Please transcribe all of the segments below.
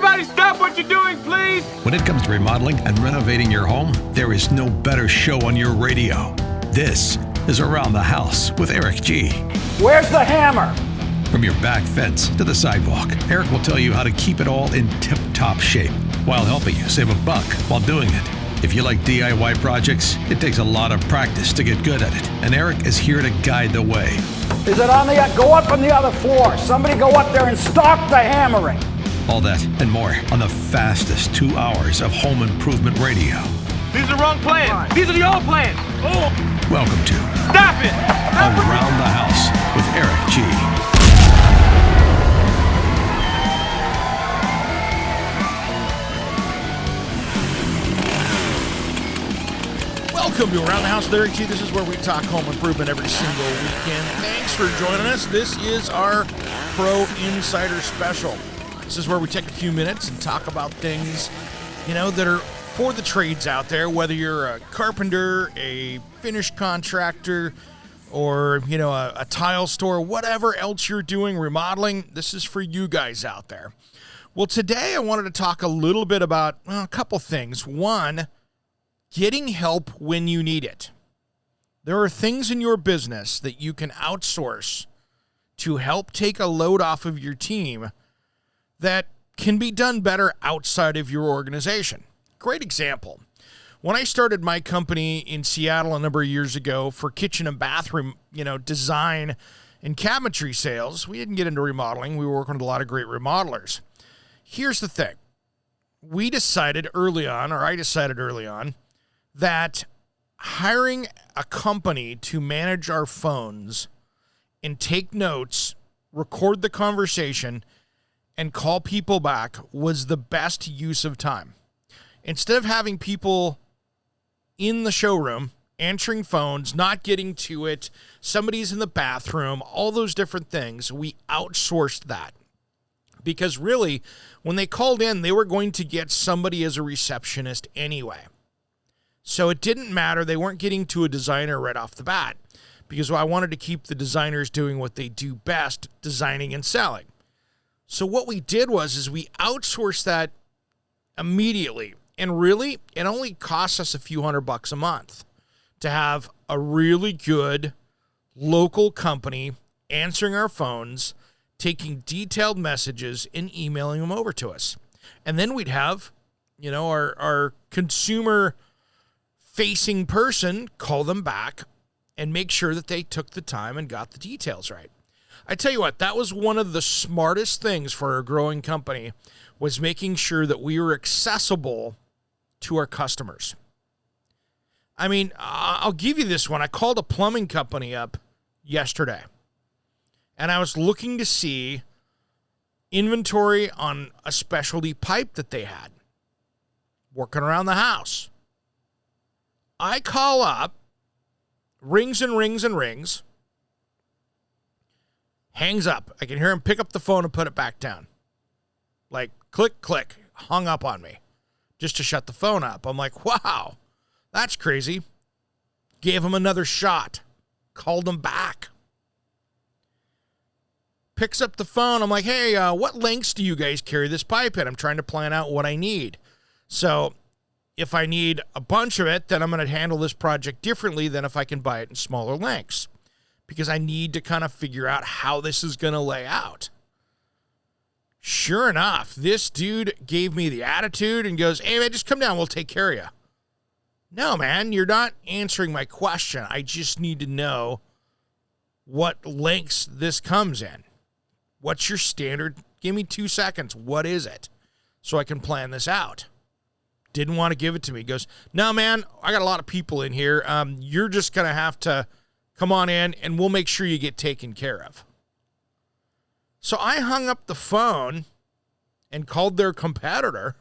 Everybody stop what you're doing, please! When it comes to remodeling and renovating your home, there is no better show on your radio. This is Around the House with Eric G. Where's the hammer? From your back fence to the sidewalk, Eric will tell you how to keep it all in tip-top shape while helping you save a buck while doing it. If you like DIY projects, it takes a lot of practice to get good at it, and Eric is here to guide the way. Is it on the, go up on the other floor. Somebody go up there and stop the hammering. All that and more on the fastest 2 hours of home improvement radio. These are the wrong plans. These are the old plans. Oh! Welcome to Stop it! Around the House with Eric G. Welcome to Around the House with Eric G. This is where we talk home improvement every single weekend. Thanks for joining us. This is our Pro Insider Special. This is where we take a few minutes and talk about things, that are for the trades out there, whether you're a carpenter, a finish contractor, or, a tile store, whatever else you're doing, remodeling, this is for you guys out there. Well, today I wanted to talk a little bit about, a couple things. One, getting help when you need it. There are things in your business that you can outsource to help take a load off of your team that can be done better outside of your organization. Great example. When I started my company in Seattle a number of years ago for kitchen and bathroom, design and cabinetry sales, we didn't get into remodeling. We were working with a lot of great remodelers. Here's the thing. I decided early on, that hiring a company to manage our phones and take notes, record the conversation, and call people back was the best use of time. Instead of having people in the showroom answering phones, not getting to it, somebody's in the bathroom, all those different things, we outsourced that. Because really, when they called in, they were going to get somebody as a receptionist anyway. So it didn't matter. They weren't getting to a designer right off the bat because I wanted to keep the designers doing what they do best, designing and selling. So what we did was we outsourced that immediately. And really, it only costs us a few $100 a month to have a really good local company answering our phones, taking detailed messages and emailing them over to us. And then we'd have, our consumer facing person call them back and make sure that they took the time and got the details right. I tell you what, that was one of the smartest things for a growing company, was making sure that we were accessible to our customers. I mean, I'll give you this one. I called a plumbing company up yesterday, and I was looking to see inventory on a specialty pipe that they had working around the house. I call up, rings and rings and rings, hangs up. I can hear him pick up the phone and put it back down. Like, click, click, hung up on me just to shut the phone up. I'm like, wow, that's crazy. Gave him another shot, called him back. Picks up the phone. I'm like, hey, what lengths do you guys carry this pipe in? I'm trying to plan out what I need. So if I need a bunch of it, then I'm going to handle this project differently than if I can buy it in smaller lengths, because I need to kind of figure out how this is going to lay out. Sure enough, this dude gave me the attitude and goes, hey, man, just come down. We'll take care of you. No, man, you're not answering my question. I just need to know what lengths this comes in. What's your standard? Give me 2 seconds. What is it? So I can plan this out. Didn't want to give it to me. He goes, no, man, I got a lot of people in here. You're just going to have to come on in and we'll make sure you get taken care of. So I hung up the phone and called their competitor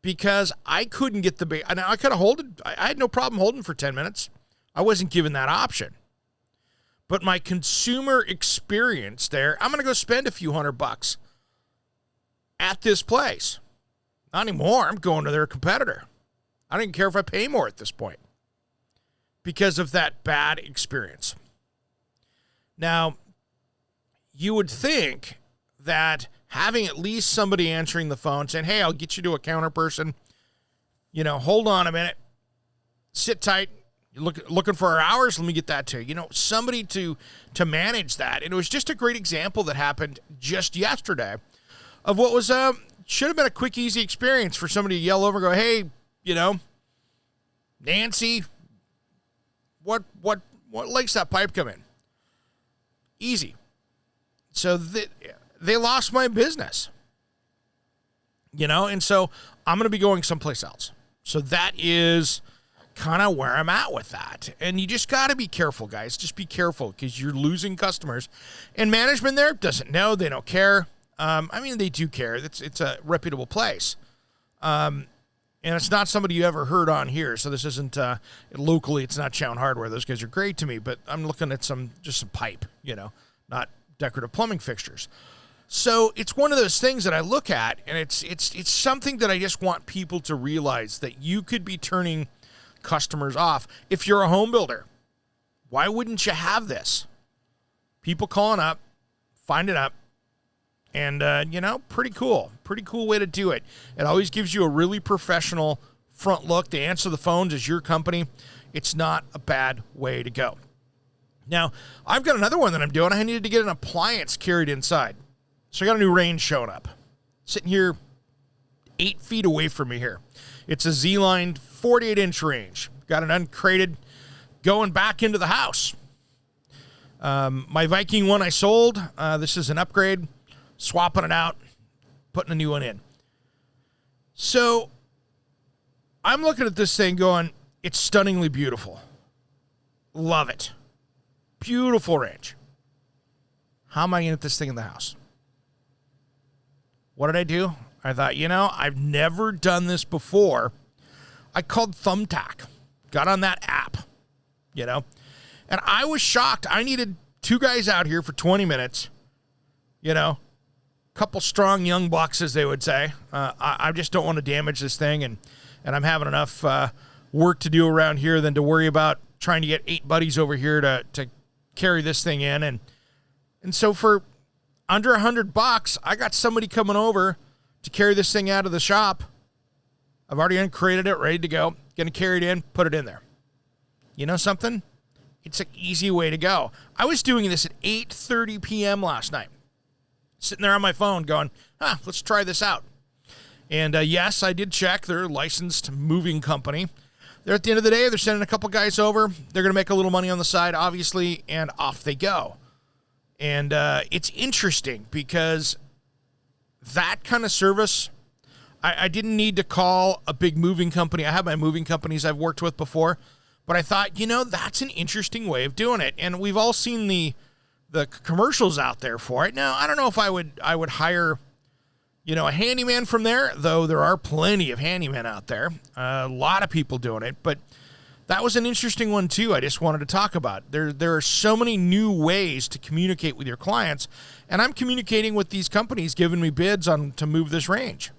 because I couldn't get the bait. I could have holded. I had no problem holding for 10 minutes. I wasn't given that option. But my consumer experience there, I'm going to go spend a few $100 at this place. Not anymore. I'm going to their competitor. I don't even care if I pay more at this point because of that bad experience. Now, you would think that having at least somebody answering the phone saying, hey, I'll get you to a counter person. Hold on a minute. Sit tight. You're looking for our hours? Let me get that to you. Somebody to manage that. And it was just a great example that happened just yesterday of what was should have been a quick, easy experience for somebody to yell over and go, hey, Nancy, what lakes that pipe come in? Easy. So they lost my business. And so I'm going to be going someplace else. So that is kind of where I'm at with that. And you just got to be careful, guys. Just be careful because you're losing customers. And management there doesn't know. They don't care. They do care. It's a reputable place. And it's not somebody you ever heard on here. So this isn't locally. It's not Chown Hardware. Those guys are great to me. But I'm looking at some pipe, not decorative plumbing fixtures. So it's one of those things that I look at, and it's something that I just want people to realize that you could be turning customers off. If you're a home builder, why wouldn't you have this? People calling up, finding up, and, pretty cool way to do it. It always gives you a really professional front look. They answer the phones as your company. It's not a bad way to go. Now, I've got another one that I'm doing. I needed to get an appliance carried inside. So I got a new range showing up. Sitting here 8 feet away from me here. It's a Z-Line 48-inch range. Got it uncrated, going back into the house. My Viking one I sold. This is an upgrade. Swapping it out, putting a new one in. So I'm looking at this thing going, it's stunningly beautiful. Love it. Beautiful range. How am I going to get this thing in the house? What did I do? I thought, I've never done this before. I called Thumbtack. Got on that app, and I was shocked. I needed 2 guys out here for 20 minutes, couple strong young bucks, as they would say. I just don't want to damage this thing, and I'm having enough work to do around here than to worry about trying to get 8 buddies over here to carry this thing in. And so for under $100, I got somebody coming over to carry this thing out of the shop. I've already uncrated it, ready to go. Going to carry it in, put it in there. You know something? It's an easy way to go. I was doing this at 8:30 p.m. last night. Sitting there on my phone going, let's try this out. And yes, I did check. They're a licensed moving company. They're at the end of the day, they're sending a couple guys over. They're going to make a little money on the side, obviously, and off they go. And it's interesting because that kind of service, I didn't need to call a big moving company. I have my moving companies I've worked with before, but I thought, that's an interesting way of doing it. And we've all seen the commercials out there for it. Now, I don't know if I would hire, a handyman from there, though there are plenty of handymen out there. A lot of people doing it, but that was an interesting one too. I just wanted to talk about. There are so many new ways to communicate with your clients, and I'm communicating with these companies giving me bids to move this range.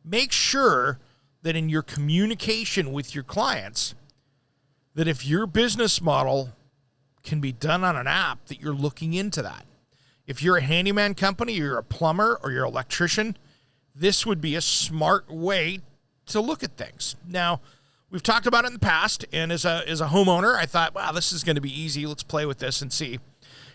Make sure that in your communication with your clients, that if your business model can be done on an app, that you're looking into that. If you're a handyman company, or you're a plumber, or you're an electrician, this would be a smart way to look at things. Now, we've talked about it in the past, and as a homeowner, I thought, wow, this is going to be easy. Let's play with this and see.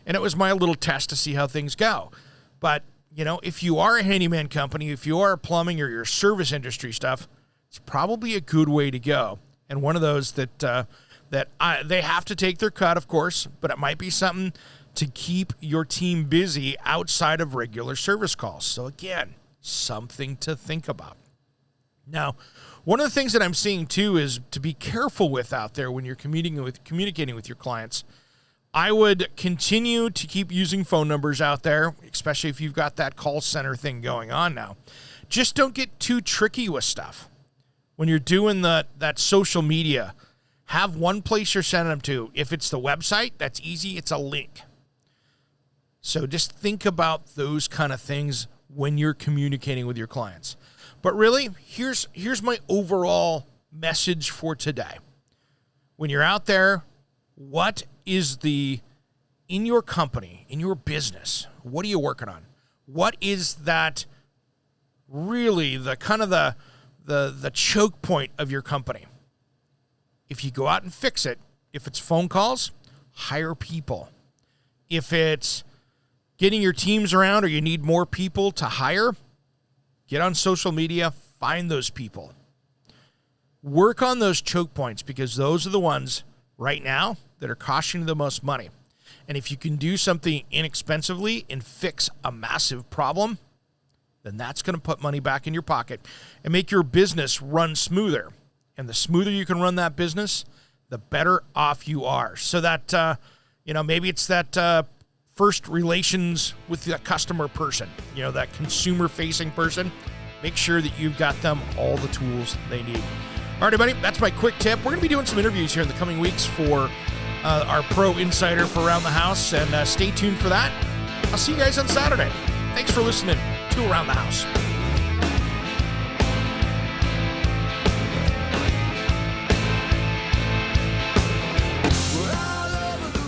And it was my little test to see how things go. But, if you are a handyman company, if you are plumbing or your service industry stuff, it's probably a good way to go. And one of those that they have to take their cut, of course, but it might be something to keep your team busy outside of regular service calls. So again, something to think about. Now, one of the things that I'm seeing too is to be careful with out there when you're communicating with your clients. I would continue to keep using phone numbers out there, especially if you've got that call center thing going on now. Just don't get too tricky with stuff. When you're doing that social media, have one place you're sending them to. If it's the website, that's easy. It's a link. So just think about those kind of things when you're communicating with your clients. But really, here's my overall message for today. When you're out there, what is in your company, in your business, what are you working on? What is that really the kind of the choke point of your company? If you go out and fix it, if it's phone calls, hire people. If it's getting your teams around or you need more people to hire, get on social media, find those people. Work on those choke points because those are the ones right now that are costing you the most money. And if you can do something inexpensively and fix a massive problem, then that's going to put money back in your pocket and make your business run smoother. And the smoother you can run that business, the better off you are. So that, maybe it's that first relations with the customer person, that consumer-facing person. Make sure that you've got them all the tools they need. All right, everybody, that's my quick tip. We're going to be doing some interviews here in the coming weeks for our Pro Insider for Around the House, and stay tuned for that. I'll see you guys on Saturday. Thanks for listening to Around the House.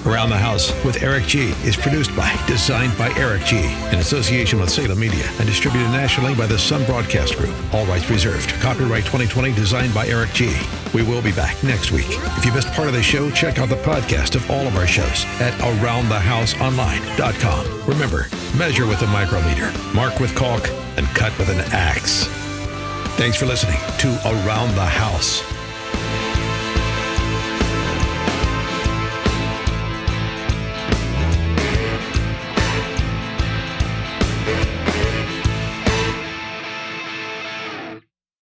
Around the House with Eric G. is produced by, designed by Eric G. in association with Salem Media and distributed nationally by the Sun Broadcast Group. All rights reserved. Copyright 2020, designed by Eric G. We will be back next week. If you missed part of the show, check out the podcast of all of our shows at AroundTheHouseOnline.com. Remember, measure with a micrometer, mark with caulk, and cut with an axe. Thanks for listening to Around the House.